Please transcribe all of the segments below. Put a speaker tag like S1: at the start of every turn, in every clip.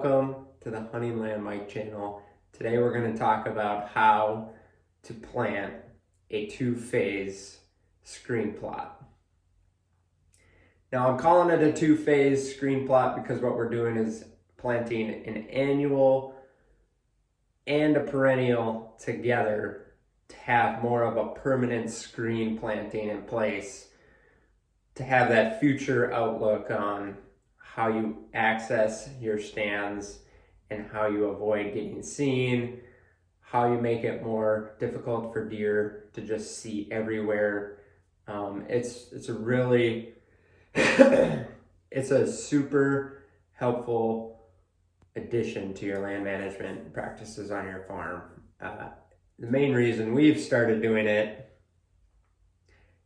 S1: Welcome to the Hunting Land Mike channel. Today we're going to talk about how to plant a two-phase screen plot. Now I'm calling it a two-phase screen plot because what we're doing is planting an annual and a perennial together to have more of a permanent screen planting in place, to have that future outlook on how you access your stands and how you avoid getting seen, how you make it more difficult for deer to just see everywhere. It's a really, it's a super helpful addition to your land management practices on your farm. The main reason we've started doing it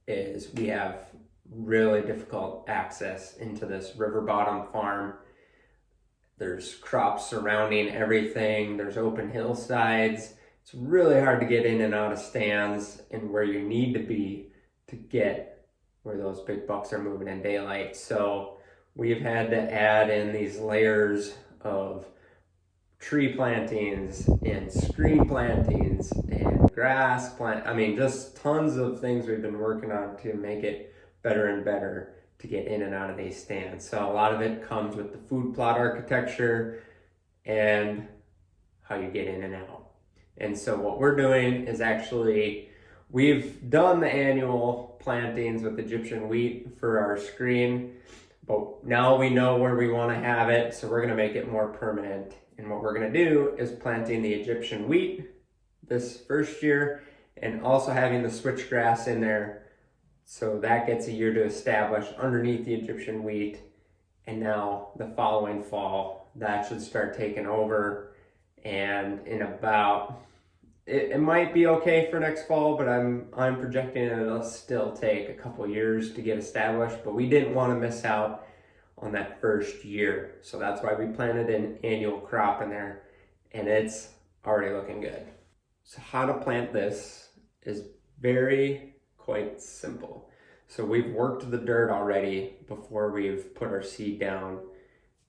S1: is we have really difficult access into this river bottom farm. There's crops surrounding everything. There's open hillsides. It's really hard to get in and out of stands and where you need to be to get where those big bucks are moving in daylight. So we've had to add in these layers of tree plantings and screen plantings and grass just tons of things we've been working on to make it better and better to get in and out of these stands. So a lot of it comes with the food plot architecture and how you get in and out. And so what we're doing is we've done the annual plantings with Egyptian wheat for our screen, but now we know where we want to have it, so we're going to make it more permanent. And what we're going to do is planting the Egyptian wheat this first year and also having the switchgrass in there. So that gets a year to establish underneath the Egyptian wheat. And now the following fall, that should start taking over. And in about, it might be okay for next fall, but I'm projecting it'll still take a couple years to get established. But we didn't want to miss out on that first year. So that's why we planted an annual crop in there. And it's already looking good. So how to plant this is quite simple. So we've worked the dirt already before we've put our seed down,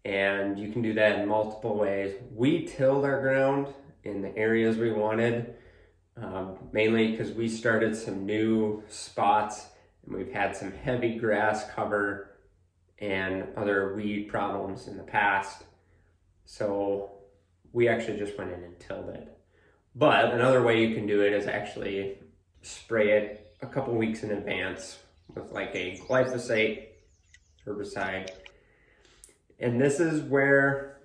S1: and you can do that in multiple ways. We tilled our ground in the areas we wanted, mainly because we started some new spots and we've had some heavy grass cover and other weed problems in the past. So we actually just went in and tilled it. But another way you can do it is actually spray it a couple weeks in advance with like a glyphosate herbicide. And this is where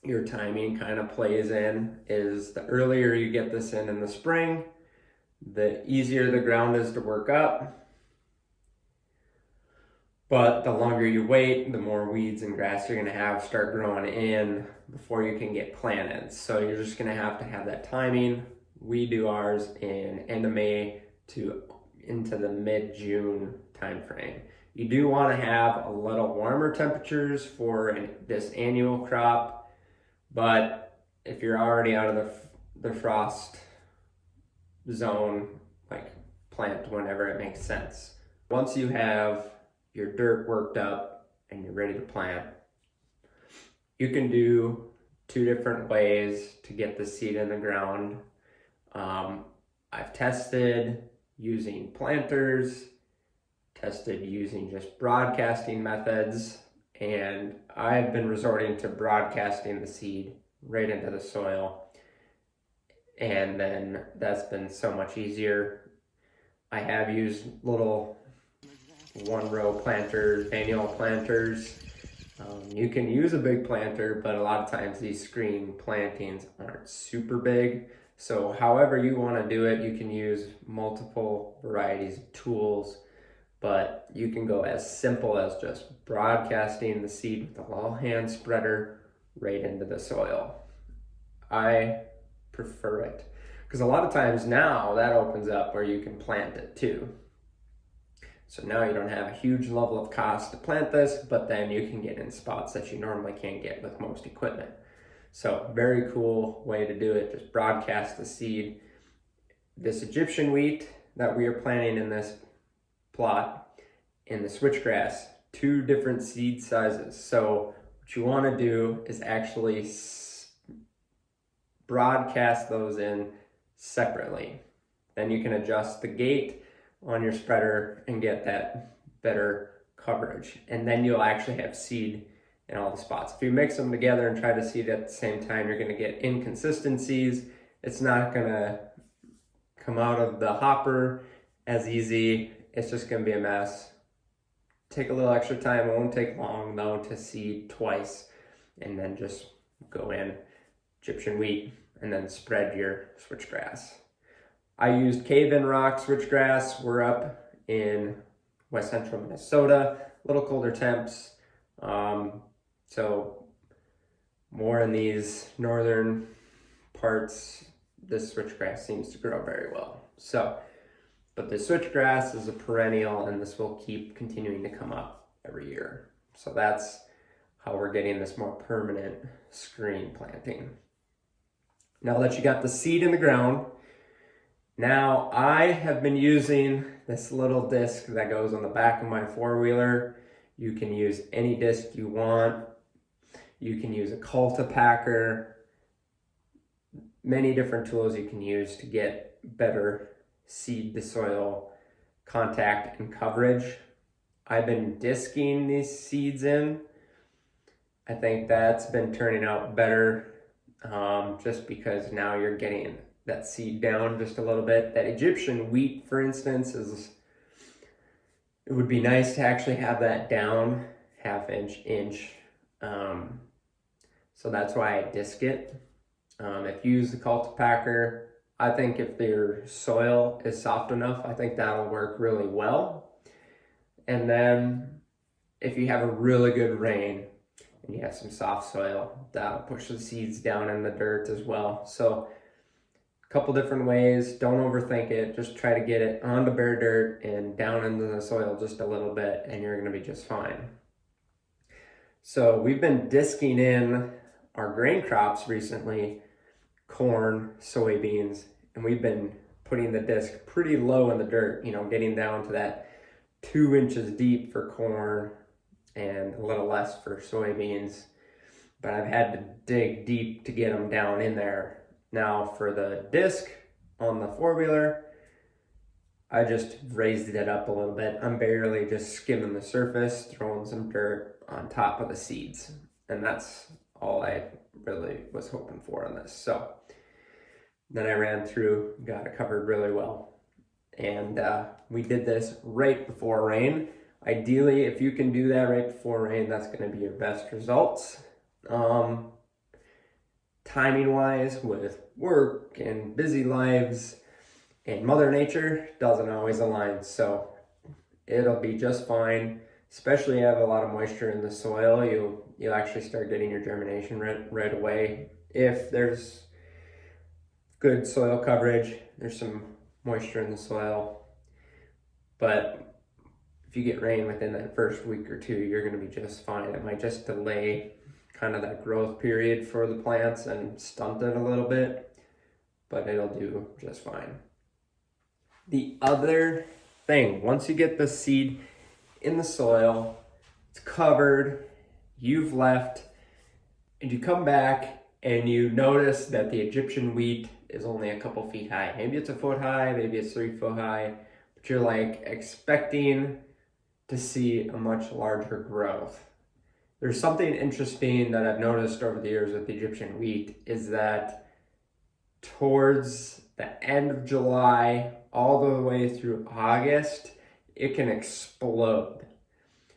S1: your timing kind of plays in, is the earlier you get this in the spring, the easier the ground is to work up. But the longer you wait, the more weeds and grass you're gonna start growing in before you can get planted. So you're just gonna have that timing. We do ours in end of May to into the mid-June timeframe. You do want to have a little warmer temperatures for this annual crop, but if you're already out of the frost zone, like, plant whenever it makes sense. Once you have your dirt worked up and you're ready to plant, you can do two different ways to get the seed in the ground. I've tested using planters, tested using just broadcasting methods, and I've been resorting to broadcasting the seed right into the soil. And then that's been so much easier. I have used little one-row planters, annual planters. You can use a big planter, but a lot of times these screen plantings aren't super big. So however you want to do it, you can use multiple varieties of tools, but you can go as simple as just broadcasting the seed with a little hand spreader right into the soil. I prefer it because a lot of times now that opens up where you can plant it too. So now you don't have a huge level of cost to plant this, but then you can get in spots that you normally can't get with most equipment. So very cool way to do it. Just broadcast the seed. This Egyptian wheat that we are planting in this plot and the switchgrass, two different seed sizes. So what you want to do is actually broadcast those in separately. Then you can adjust the gate on your spreader and get that better coverage. And then you'll actually have seed in all the spots. If you mix them together and try to seed at the same time, you're going to get inconsistencies. It's not going to come out of the hopper as easy. It's just going to be a mess. Take a little extra time. It won't take long though to seed twice, and then just go in Egyptian wheat and then spread your switchgrass. I used cave-in rock switchgrass. We're up in west central Minnesota, a little colder temps. So more in these northern parts, this switchgrass seems to grow very well. But the switchgrass is a perennial, and this will keep continuing to come up every year. So that's how we're getting this more permanent screen planting. Now that you got the seed in the ground, now I have been using this little disc that goes on the back of my four-wheeler. You can use any disc you want. You can use a cultipacker. Many different tools you can use to get better seed to soil contact and coverage. I've been disking these seeds in. I think that's been turning out better, just because now you're getting that seed down just a little bit. That Egyptian wheat, for instance, it would be nice to actually have that down half inch. So that's why I disc it. If you use the cultipacker, I think if your soil is soft enough, I think that'll work really well. And then if you have a really good rain and you have some soft soil, that'll push the seeds down in the dirt as well. So a couple different ways. Don't overthink it. Just try to get it onto bare dirt and down into the soil just a little bit, and you're going to be just fine. So we've been disking in our grain crops recently, corn, soybeans, and we've been putting the disc pretty low in the dirt, getting down to that 2 inches deep for corn and a little less for soybeans. But I've had to dig deep to get them down in there. Now for the disc on the four-wheeler, I just raised it up a little bit. I'm barely just skimming the surface, throwing some dirt on top of the seeds. And that's all I really was hoping for on this. So then I ran through, got it covered really well. And we did this right before rain. Ideally, if you can do that right before rain, that's going to be your best results. Timing wise, with work and busy lives and Mother Nature, doesn't always align. So it'll be just fine. Especially if you have a lot of moisture in the soil, you'll actually start getting your germination right away. If there's good soil coverage, there's some moisture in the soil. But if you get rain within that first week or two, you're going to be just fine. It might just delay kind of that growth period for the plants and stunt it a little bit, but it'll do just fine. The other thing, once you get the seed in the soil, it's covered, you've left, and you come back and you notice that the Egyptian wheat is only a couple feet high. Maybe it's a foot high, maybe it's 3 foot high, but you're like expecting to see a much larger growth. There's something interesting that I've noticed over the years with the Egyptian wheat is that towards the end of July, all the way through August, it can explode.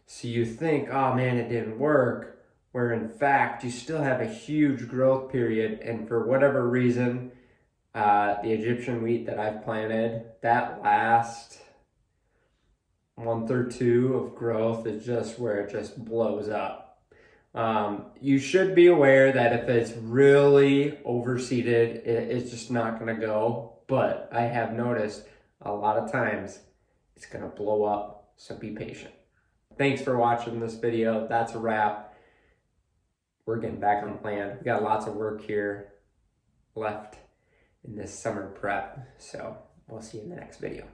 S1: So you think, oh man, it didn't work, where in fact, you still have a huge growth period, and for whatever reason, the Egyptian wheat that I've planted, that last month or two of growth is just where it just blows up. You should be aware that if it's really overseeded, it's just not going to go. But I have noticed a lot of times it's going to blow up, so be patient. Thanks for watching this video. That's a wrap. We're getting back on plan. We got lots of work here left in this summer prep. So we'll see you in the next video.